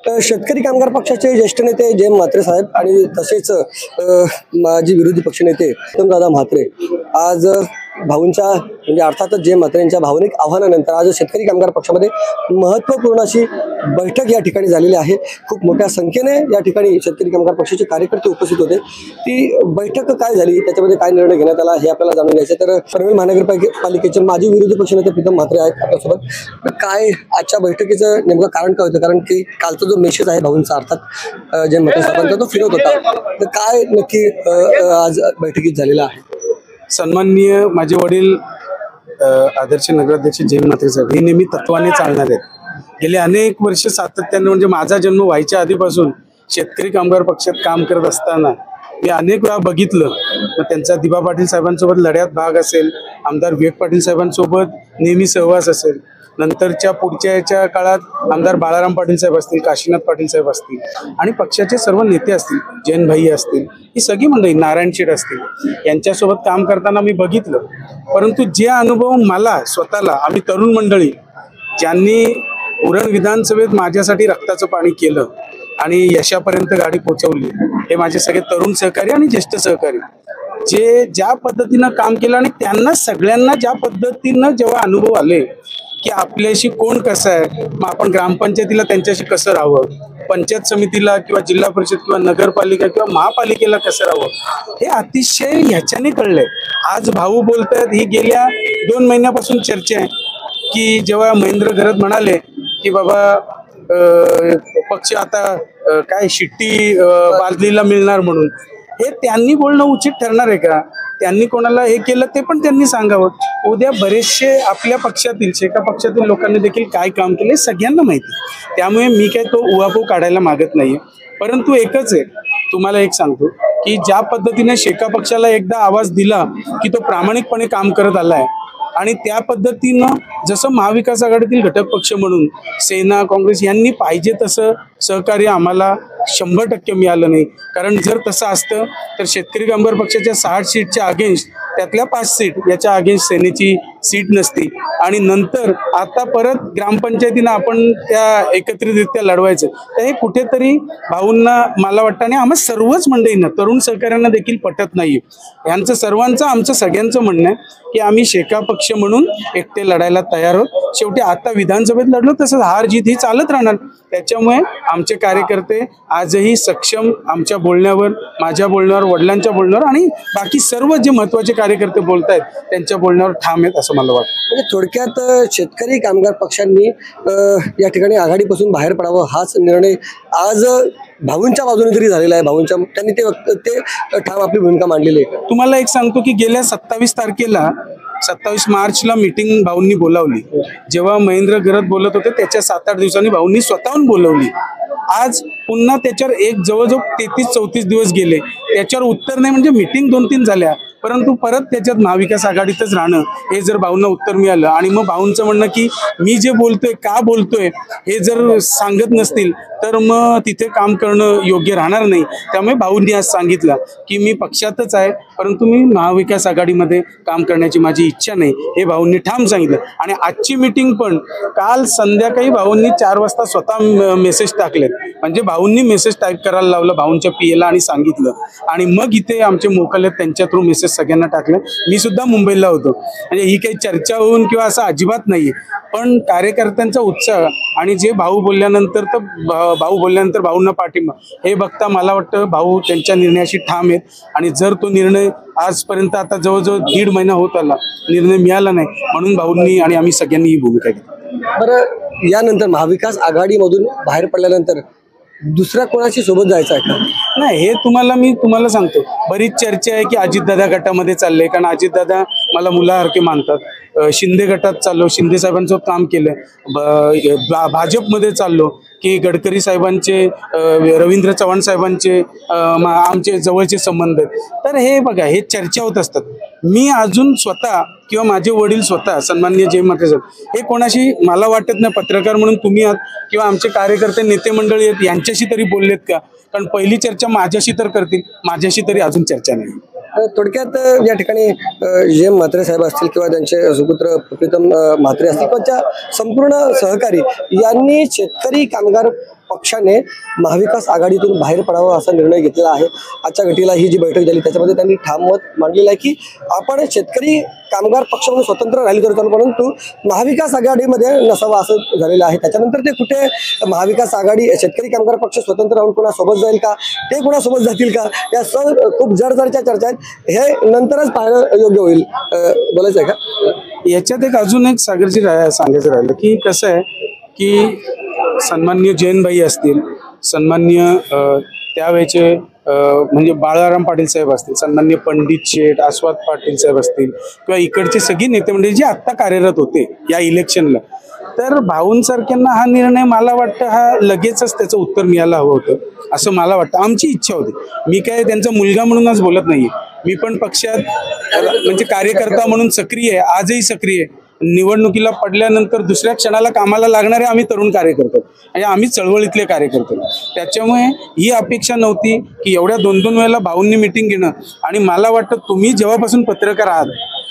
शेतकरी कामगार पक्षाचे ज्येष्ठ नेते जयंत म्हात्रे साहेब आणि तसेच माजी विरोधी पक्षनेते उत्तमदादा म्हात्रे आज भाऊंच्या म्हणजे अर्थातच जयंत म्हात्रे यांच्या भावनिक आव्हानानंतर आज शेतकरी कामगार पक्षामध्ये महत्त्वपूर्ण अशी बैठक या ठिकाणी झालेली आहे। खूप मोठ्या संख्येने या ठिकाणी शेतकरी कामगार पक्षाचे कार्यकर्ते उपस्थित होते। ती बैठक काय झाली, त्याच्यामध्ये काय निर्णय घेण्यात आला हे आपल्याला जाणून घ्यायचं। तर पनवेल महानगरपालिकेचे माजी विरोधी पक्षनेते प्रीतम म्हात्रे आहेत आपल्यासोबत। काय आजच्या बैठकीचं नेमकं कारण काय होतं, कारण की कालचा जो मेसेज आहे भाऊंचा अर्थात जयंत म्हात्रे साहेबांचा तो फिरत होता, तर काय नक्की आज बैठकीत झालेला आहे? सन्माननीय माझे वडील आदर्श नगराध्यक्ष जयंत म्हात्रे साहेब हे नेहमी तत्वाने चालणार आहेत। गेले अनेक वर्ष सातत्याने म्हणजे माझा जन्म व्हायच्या आधीपासून शेतकरी कामगार पक्षात काम करत असताना मी अनेक वेळा बघितलं। मग त्यांचा दिबा पाटील साहेबांसोबत लढ्यात भाग असेल, आमदार विवेक पाटील साहेबांसोबत नेहमी सहवास असेल, नंतरच्या पुढच्या याच्या काळात आमदार बाळाराम पाटील साहेब असतील, काशीनाथ पाटील साहेब असतील आणि पक्षाचे सर्व नेते असतील, जैन भाई असतील, ही सगळी मंडळी, नारायण शेठ असतील, यांच्यासोबत काम करताना मी बघितलं। परंतु जे अनुभव मला स्वतःला, आम्ही तरुण मंडळी ज्यांनी उरण विधानसभेत माझ्यासाठी रक्ताचं पाणी केलं आणि यशापर्यंत गाडी पोहोचवली, हे माझे सगळे तरुण सहकारी आणि ज्येष्ठ सहकारी जे ज्या पद्धतीनं काम केलं आणि त्यांना सगळ्यांना ज्या पद्धतीनं जेव्हा अनुभव आले की आपल्याशी कोण कसं आहे, मग आपण ग्रामपंचायतीला त्यांच्याशी कसं राहावं, पंचायत समितीला किंवा जिल्हा परिषद किंवा नगरपालिका किंवा महापालिकेला कसं राहावं, हे अतिशय ह्याच्याने कळलंय। आज भाऊ बोलतात, ही गेल्या 2 महिन्यापासून चर्चा आहे की जेव्हा महेंद्र घरत म्हणाले की बाबा पक्ष आता काय शिट्टी बादलीला मिळणार म्हणून, हे त्यांनी बोलणं उचित ठरणार आहे का? त्यांनी कोणाला हे केलं ते पण त्यांनी सांगावं। उद्या बरेचसे आपल्या पक्षातील शेका पक्षातील लोकांनी देखील काय काम केले सगळ्यांना माहिती, त्यामुळे मी काय तो उहापोह काढायला मागत नाहीये। परंतु एकच आहे, तुम्हाला एक सांगतो की ज्या पद्धतीने शेका पक्षाला एकदा आवाज दिला की तो प्रामाणिकपणे काम करत आलाय आणि त्या पद्धतीनं जसं महाविकास आघाडीतील घटक पक्ष म्हणून सेना, काँग्रेस यांनी पाहिजे तसं सहकार्य आम्हाला 100% मिळालं नाही। कारण जर तसं असतं तर शेतकरी कामगार पक्षाच्या 60 सीटच्या अगेन्स्ट त्यातल्या 5 सीट याच्या अगेन्स्ट सेनेची सीट नसती आणि नंतर आता परत ग्रामपंचायतीनं आपण त्या एकत्रितरित्या लढवायचं, तर हे कुठेतरी भाऊंना मला वाटतं आणि आम्हा सर्वच मंडळींना तरुण सहकाऱ्यांना देखील पटत नाही। यांचं सर्वांचं आमचं सगळ्यांचं म्हणणं आहे की आम्ही शेका पक्ष म्हणून एकटे लढायला तयार आहोत। शेवटी आता विधानसभेत लढलो तसं हार जीत ही चालत राहणार, त्याच्यामुळे आमचे कार्यकर्ते आजही सक्षम आमच्या बोलण्यावर, माझ्या बोलण्यावर, वडिलांच्या बोलण्यावर आणि बाकी सर्व जे महत्त्वाचे कार्यकर्ते बोलत आहेत त्यांच्या बोलण्यावर ठाम आहेत असं मला वाटतं। म्हणजे थोडक्यात शेतकरी कामगार पक्षांनी या ठिकाणी आघाडीपासून बाहेर पडावं हाच निर्णय आज भाऊंच्या बाजूने तरी झालेला आहे। भाऊंच्या त्यांनी ते ठाम आपली भूमिका मांडलेली आहे। तुम्हाला एक सांगतो की गेल्या 27 तारखेला 27 मार्चला मीटिंग भाऊंनी बोलावली। जेव्हा महेंद्र घरत बोलत होते त्याच्या 7-8 दिवसांनी भाऊंनी स्वतःहून बोलवली। आज पुन्हा त्याच्यावर एक जवळजवळ 33-34 दिवस गेले, त्याच्यावर उत्तर नाही, म्हणजे मीटिंग 2-3 झाल्या परंतु परत त्याच्यात महाविकास आघाडीतच राहणं हे जर भाऊंना उत्तर मिळालं आणि मग भाऊंचं म्हणणं की मी जे बोलतोय का बोलतोय हे जर सांगत नसतील तर मग तिथे काम करणं योग्य राहणार नाही। त्यामुळे भाऊंनी आज सांगितलं की मी पक्षातच आहे परंतु मी महाविकास आघाडीमध्ये काम करण्याची माझी इच्छा नाही, हे भाऊंनी ठाम सांगितलं। आणि आजची मीटिंग पण काल संध्याकाळी भाऊंनी 4 वाजता स्वतः मेसेज टाकले, म्हणजे भाऊंनी मेसेज टाईप करायला लावलं भाऊंच्या पीएला आणि सांगितलं आणि मग इथे आमचे मोकल आहेत त्यांच्या थ्रू मेसेज सगळ्यांना टाकलं। मी सुद्धा मुंबईला होतो, म्हणजे ही काही चर्चा होऊन किंवा असं अजिबात नाहीये, पण कार्यकर्त्यांचा उत्साह आणि जे भाऊ बोलल्यानंतर तर भाऊ बोलल्यानंतर भाऊंना पाठिंबा हे बघता मला वाटतं भाऊ त्यांच्या निर्णयाशी ठाम आहेत आणि जर तो निर्णय आजपर्यंत आता जवळजवळ 1.5 महिना होत आला निर्णय मिळाला नाही, म्हणून भाऊंनी आणि आम्ही सगळ्यांनी ही भूमिका घेतली। बरं, यानंतर महाविकास आघाडीमधून बाहेर पडल्यानंतर दुसऱ्या कोणाशी सोबत जायचं आहे का? नाही, हे मी तुम्हाला सांगतो, बरीच चर्चा आहे की अजितदादा गटामध्ये चालले, कारण अजितदादा मला मुलासारखे मानतात। शिंदे गटात चाललो, शिंदे साहेबांसोबत काम केलं, भाजपमध्ये चाललो की गडकरी साहेबांचे, रवींद्र चव्हाण साहेबांचे आमचे जवळचे संबंध आहेत। तर हे बघा, हे चर्चा होत असतात। मी अजून स्वतः किंवा माझे वडील स्वतः सन्माननीय जयंत म्हात्रे साहेब हे कोणाशी मला वाटत नाही, पत्रकार म्हणून तुम्ही आहात किंवा आमचे कार्यकर्ते नेते मंडळी आहेत यांच्याशी तरी बोललेत का? कारण पहिली चर्चा माझ्याशी तर करतील, माझ्याशी तरी अजून चर्चा नाही। थोडक्यात या ठिकाणी जयंत म्हात्रे साहेब असतील किंवा त्यांचे सुपुत्र प्रीतम म्हात्रे असतील किंवा संपूर्ण सहकारी यांनी शेतकरी कामगार पक्षाने महाविकास आघाडीतून बाहेर पडावं असा निर्णय घेतलेला आहे. आजच्या घटीला ही जी बैठक झाली त्याच्यामध्ये त्यांनी ठाम मत मांडलेलं आहे की आपण शेतकरी कामगार पक्ष म्हणून स्वतंत्र राहिलो तरी चालेल, परंतु महाविकास आघाडीमध्ये नसावं असं झालेलं आहे. त्याच्यानंतर ते कुठे महाविकास आघाडी शेतकरी कामगार पक्ष स्वतंत्र राहून कोणासोबत जाईल का, ते कोणासोबत जातील का, या खूप जडजडच्या चर्चा आहेत. हे नंतरच पाहणं योग्य होईल. बोलायचं आहे का याच्यात? एक अजून एक सागरजी सांगायचं राहिलं की कसं आहे की सन्माननीय जयंतभाई असतील, सन्माननीय त्यावेळेचे म्हणजे बाळाराम पाटील साहेब असतील, सन्माननीय पंडित शेठ, आस्वाद पाटील साहेब असतील किंवा इकडचे सगळी नेते मंडळी जे आत्ता कार्यरत होते या इलेक्शनला, तर भाऊंसारख्यांना हा निर्णय मला वाटतं हा लगेचच त्याचं उत्तर मिळायला हवं होतं असं मला वाटतं. आमची इच्छा होती. मी काय त्यांचा मुलगा म्हणूनच बोलत नाहीये, मी पण पक्षात म्हणजे कार्यकर्ता म्हणून सक्रिय आहे, आजही सक्रिय आहे. निवडणुकीला पडल्यानंतर दुसऱ्या क्षणाला कामाला लागणारे आम्ही तरुण कार्यकर्ते आणि आम्ही चळवळीतले कार्यकर्ते. त्याच्यामुळे ही अपेक्षा नव्हती की एवढ्या 2-2 वेळेला भाऊंनी मिटिंग घेणं. आणि मला वाटतं तुम्ही जेव्हापासून पत्रकार आहात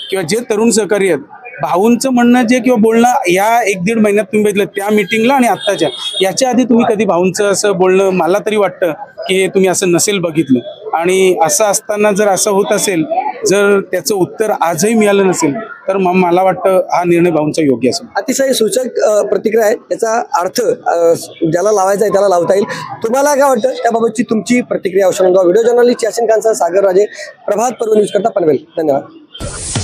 किंवा जे तरुण सहकारी आहेत, भाऊंचं म्हणणं जे किंवा बोलणं या 1-1.5 महिन्यात तुम्ही बघितलं त्या मिटिंगला आणि आत्ताच्या याच्या आधी तुम्ही कधी भाऊंचं असं बोलणं मला तरी वाटतं की हे तुम्ही असं नसेल बघितलं. आणि असं असताना जर असं होत असेल, जर त्याचं उत्तर आजही मिळालं नसेल तर मग मला वाटतं हा निर्णय भाऊंचा योग्य असेल. अतिशय सूचक प्रतिक्रिया आहे. याचा अर्थ ज्याला लावायचा आहे त्याला लावता येईल. तुम्हाला काय वाटतं त्याबाबतची तुमची प्रतिक्रिया अवश्य नोंदवा. व्हिडिओ जर्नलिस्ट यासिन खानसह सागर राजे, प्रभात पर्व न्यूज करता पनवेल. धन्यवाद.